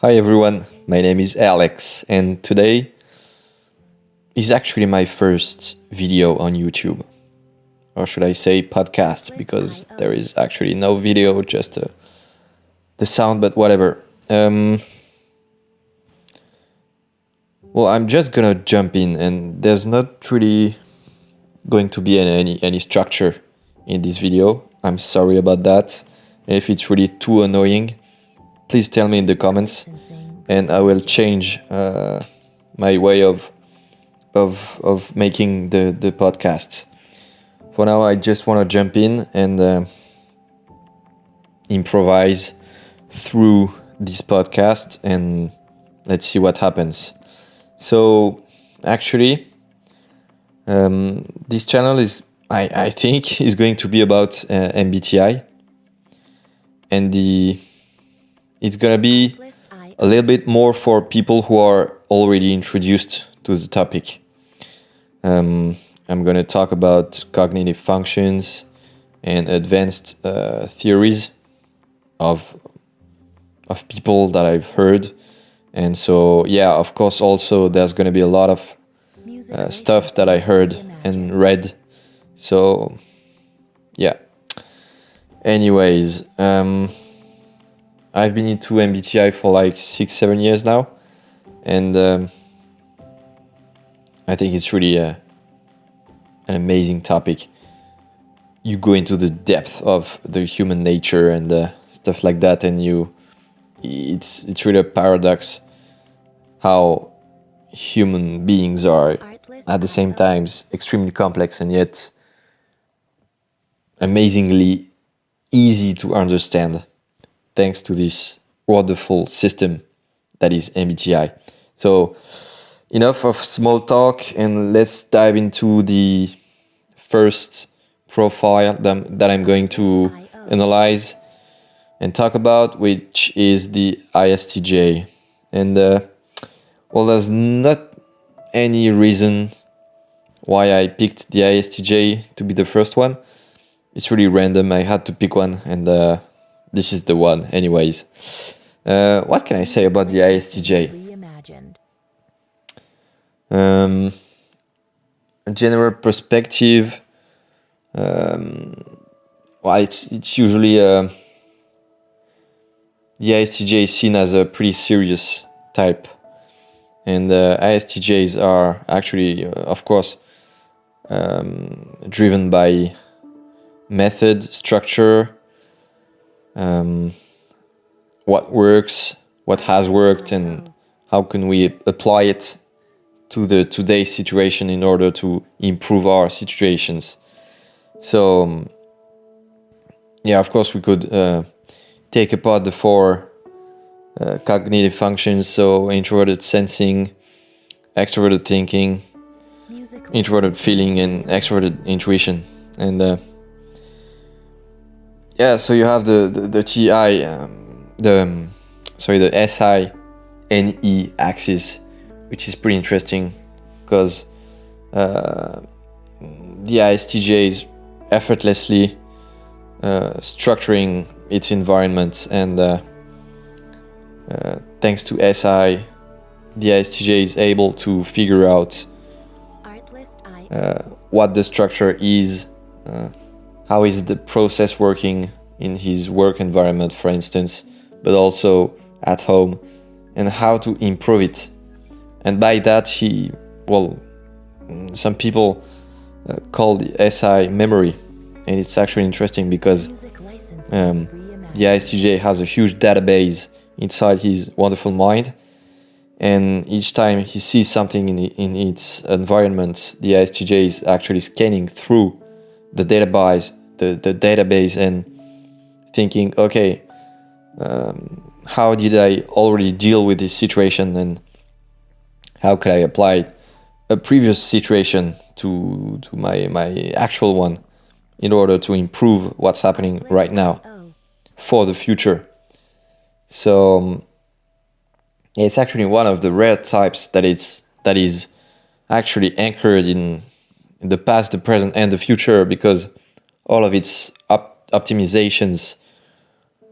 Hi everyone, my name is Alex, and today is actually my first video on YouTube. Or should I say podcast, because there is actually no video, just the sound, but whatever. Well, I'm just gonna jump in, and there's not really going to be any structure in this video. I'm sorry about that. And if it's really too annoying, please tell me in the comments, and I will change my way of making the podcasts. For now, I just want to jump in and improvise through this podcast, and let's see what happens. So, actually, this channel is, I think, is going to be about MBTI, and it's gonna be a little bit more for people who are already introduced to the topic. I'm gonna talk about cognitive functions and advanced theories of people that I've heard, and so yeah, of course, also there's gonna be a lot of stuff that I heard and read. So yeah. Anyways, I've been into MBTI for like 6-7 years now, and I think it's really an amazing topic. You go into the depth of the human nature and stuff like that, and it's really a paradox how human beings are at the same time extremely complex and yet amazingly easy to understand, thanks to this wonderful system that is MBTI. So enough of small talk, and let's dive into the first profile that I'm going to analyze and talk about, which is the ISTJ. And well, there's not any reason why I picked the ISTJ to be the first one. It's really random. I had to pick one, and this is the one. Anyways, what can I say about the ISTJ? A general perspective. Well, it's usually the ISTJ is seen as a pretty serious type, and ISTJs are actually, of course, driven by method, structure, what works, what has worked, and how can we apply it to the today's situation in order to improve our situations. So yeah, of course, we could take apart the four cognitive functions, so introverted sensing, extroverted thinking, introverted feeling, and extroverted intuition. And yeah, so you have the TI, the SI-NE axis, which is pretty interesting because the ISTJ is effortlessly structuring its environment, and thanks to SI, the ISTJ is able to figure out what the structure is, how is the process working in his work environment, for instance, but also at home, and how to improve it. And by that, some people call the SI memory, and it's actually interesting because the ISTJ has a huge database inside his wonderful mind, and each time he sees something in its environment, the ISTJ is actually scanning through the database, and thinking, okay, how did I already deal with this situation, and how could I apply a previous situation to my actual one in order to improve what's happening right now for the future. So it's actually one of the rare types that is actually anchored in the past, the present, and the future, because all of its optimizations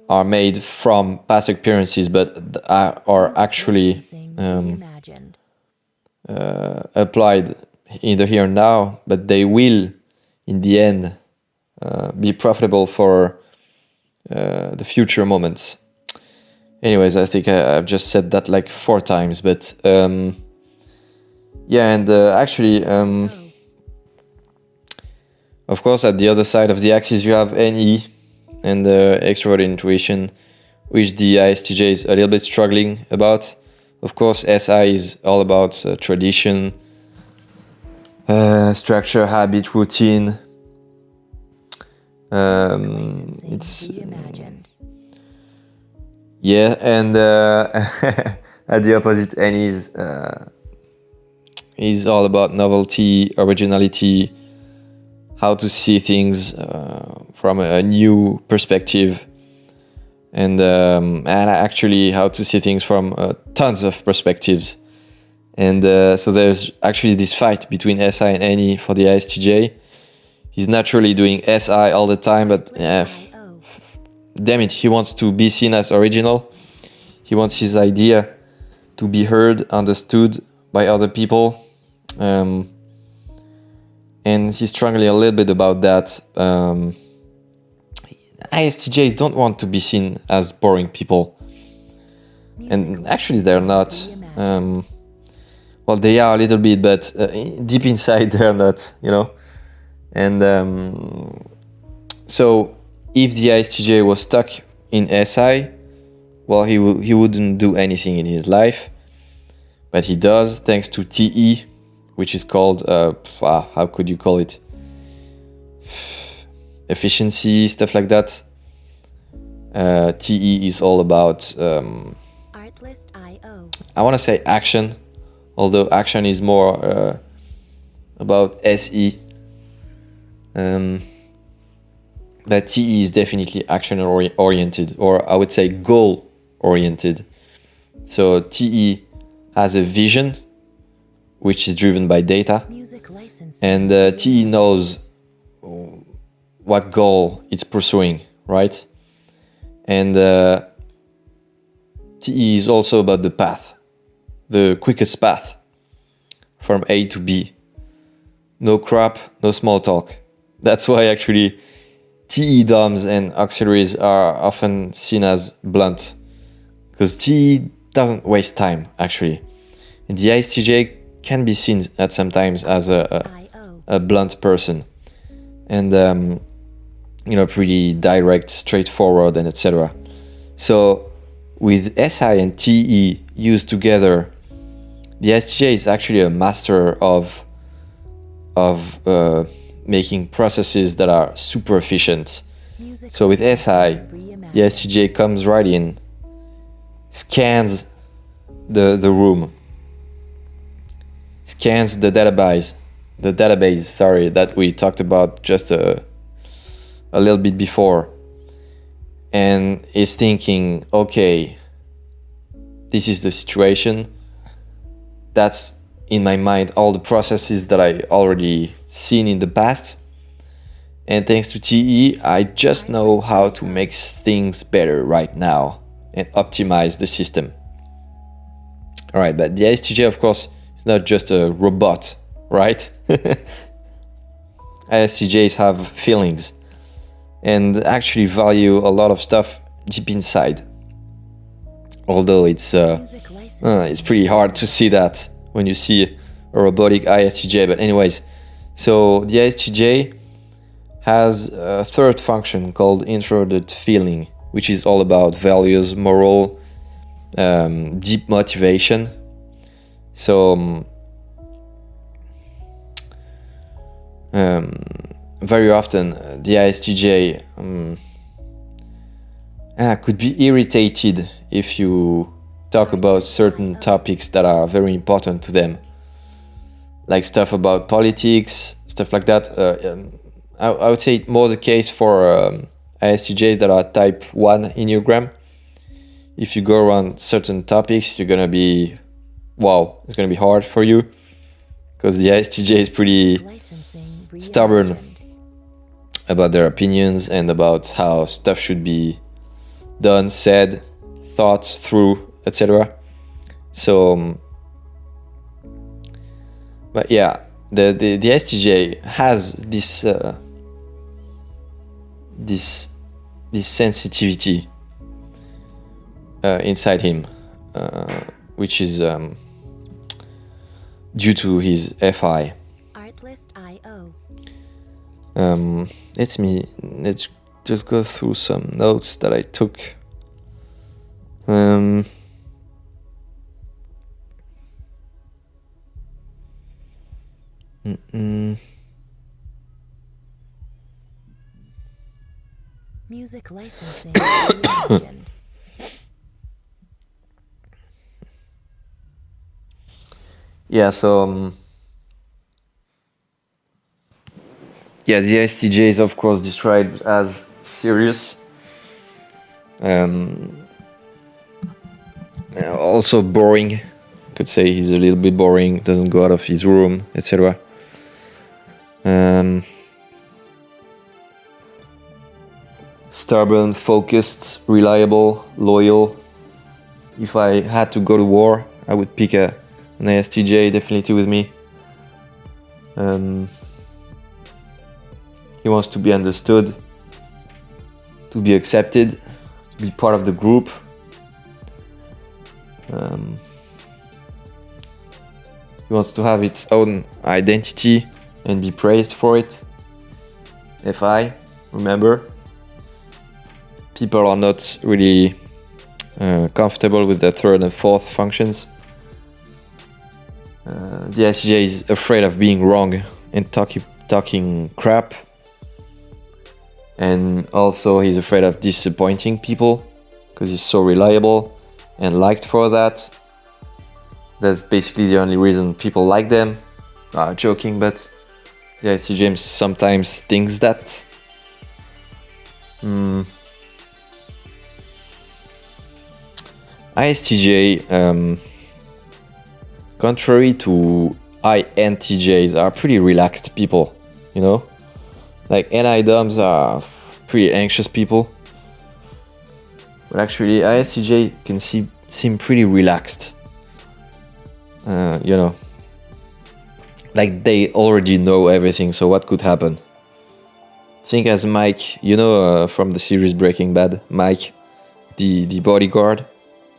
are made from past experiences, but are actually applied in the here and now, but they will, in the end, be profitable for the future moments. Anyways, I think I've just said that like 4 times, but yeah, and actually, of course, at the other side of the axis, you have NE and extrovert intuition, which the ISTJ is a little bit struggling about. Of course, SI is all about tradition, structure, habit, routine. It's yeah, and at the opposite, NE is all about novelty, originality, how to see things from a new perspective, and actually how to see things from tons of perspectives. And so there's actually this fight between SI and NE for the ISTJ. He's naturally doing SI all the time, but damn it, he wants to be seen as original. He wants his idea to be heard, understood by other people. And he's struggling a little bit about that. ISTJs don't want to be seen as boring people. And actually they're not. Well, they are a little bit, but deep inside they're not, you know. And so if the ISTJ was stuck in SI, well, he wouldn't do anything in his life. But he does, thanks to TE, which is called, how could you call it? Efficiency, stuff like that. TE is all about, I want to say action, although action is more about SE. But TE is definitely action oriented, or I would say goal oriented. So TE has a vision, which is driven by data, and TE knows what goal it's pursuing, right? And TE is also about the path, the quickest path from A to B. No crap, no small talk. That's why actually TE DOMs and auxiliaries are often seen as blunt, because TE doesn't waste time actually. And the ISTJ can be seen at sometimes as a blunt person, and pretty direct, straightforward, and etc. So with SI and TE used together, the ISTJ is actually a master of making processes that are super efficient. So with SI, the ISTJ comes right in, scans the room, scans the database, that we talked about just a little bit before, and is thinking, okay, this is the situation. That's in my mind all the processes that I already seen in the past. And thanks to TE, I just know how to make things better right now and optimize the system. All right, but the ISTJ, of course, is not just a robot, right? ISTJs have feelings and actually value a lot of stuff deep inside. Although it's pretty hard to see that when you see a robotic ISTJ. But anyways, so the ISTJ has a third function called introverted feeling, which is all about values, moral, deep motivation. So very often the ISTJ could be irritated if you talk about certain topics that are very important to them, like stuff about politics, stuff like that. I would say more the case for ISTJs that are type 1 Enneagram. If you go around certain topics, you're gonna be, it's gonna be hard for you, because the ISTJ is pretty stubborn about their opinions and about how stuff should be done, said, thought through, etc. So, but yeah, the ISTJ has this sensitivity inside him, which is due to his FI. Artlist.io. Let's just go through some notes that I took. Music licensing reimagined. Yeah, so yeah, the ISTJ is of course described as serious, also boring. Could say he's a little bit boring, doesn't go out of his room, etc. Stubborn, focused, reliable, loyal. If I had to go to war, I would pick an ISTJ definitely with me. He wants to be understood, to be accepted, to be part of the group. He wants to have its own identity and be praised for it. FI, remember, people are not really comfortable with their third and fourth functions. The ISTJ is afraid of being wrong and talking crap. And also he's afraid of disappointing people because he's so reliable and liked for that. That's basically the only reason people like them. Joking, but the ISTJ sometimes thinks that. ISTJ, contrary to INTJs, are pretty relaxed people, you know? Like NI-DOMs are pretty anxious people. But actually ISTJ can seem pretty relaxed. You know, like they already know everything, so what could happen? Think as Mike, you know, from the series Breaking Bad, Mike, the bodyguard.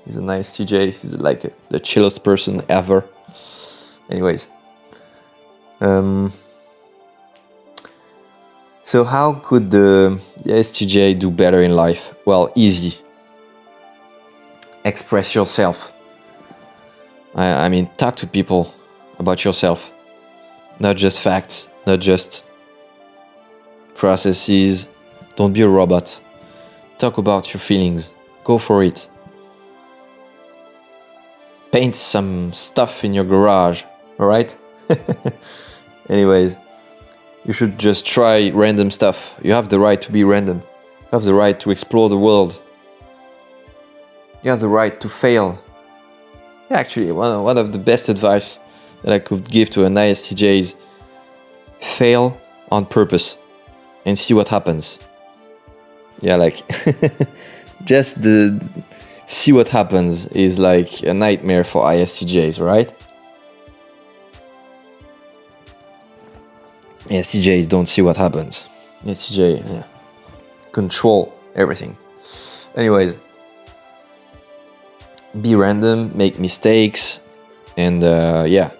He's an ISTJ, he's like the chillest person ever. Anyways. So how could the ISTJ do better in life? Well, easy. Express yourself. I mean, talk to people about yourself. Not just facts, not just processes. Don't be a robot. Talk about your feelings. Go for it. Paint some stuff in your garage, alright? Anyways, you should just try random stuff. You have the right to be random. You have the right to explore the world. You have the right to fail. Actually, one of the best advice that I could give to an ISTJ is fail on purpose and see what happens. Yeah, like just see what happens is like a nightmare for ISTJs, right? ISTJs don't see what happens. ISTJ control everything. Anyways, be random, make mistakes, and yeah.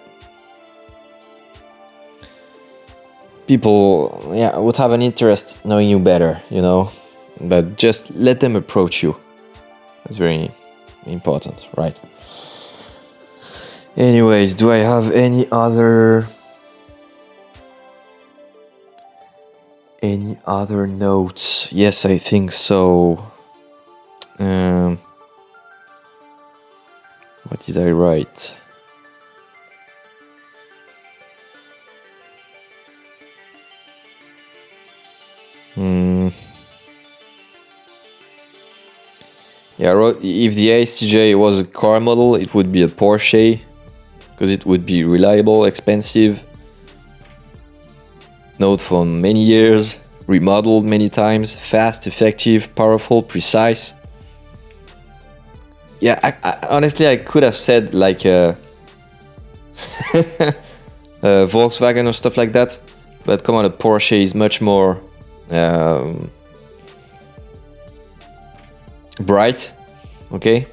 People would have an interest knowing you better, you know, but just let them approach you. That's very important, right? Anyways, do I have any other notes? Yes, I think so. What did I write? Yeah, I wrote, if the ISTJ was a car model, it would be a Porsche, because it would be reliable, expensive, known for many years, remodeled many times, fast, effective, powerful, precise. Yeah, honestly, I could have said like Volkswagen or stuff like that, but come on, a Porsche is much more bright. Okay.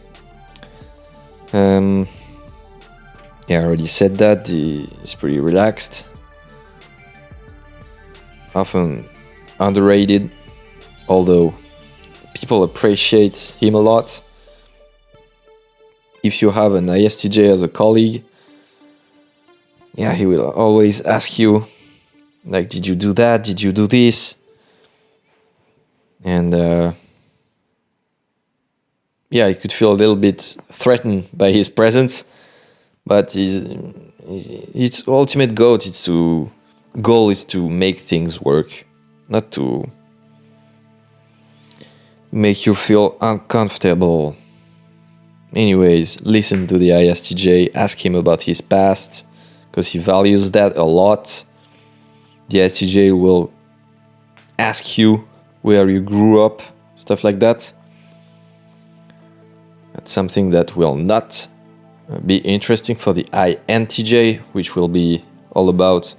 Yeah, I already said that. He's pretty relaxed, often underrated, although people appreciate him a lot. If you have an ISTJ as a colleague, yeah, he will always ask you, like, did you do that? Did you do this? And yeah, you could feel a little bit threatened by his presence, but its ultimate goal is to make things work, not to make you feel uncomfortable. Anyways, listen to the ISTJ, ask him about his past, because he values that a lot. The ISTJ will ask you where you grew up, stuff like that. That's something that will not be interesting for the INTJ, which will be all about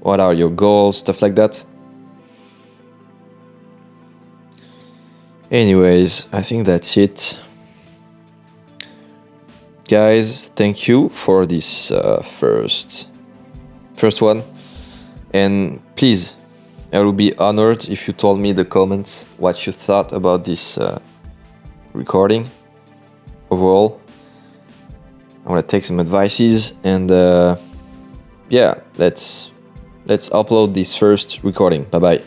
what are your goals, stuff like that. Anyways, I think that's it. Guys, thank you for this first one. And please, I would be honored if you told me in the comments what you thought about this recording overall. I want to take some advices, and yeah, let's upload this first recording. Bye bye.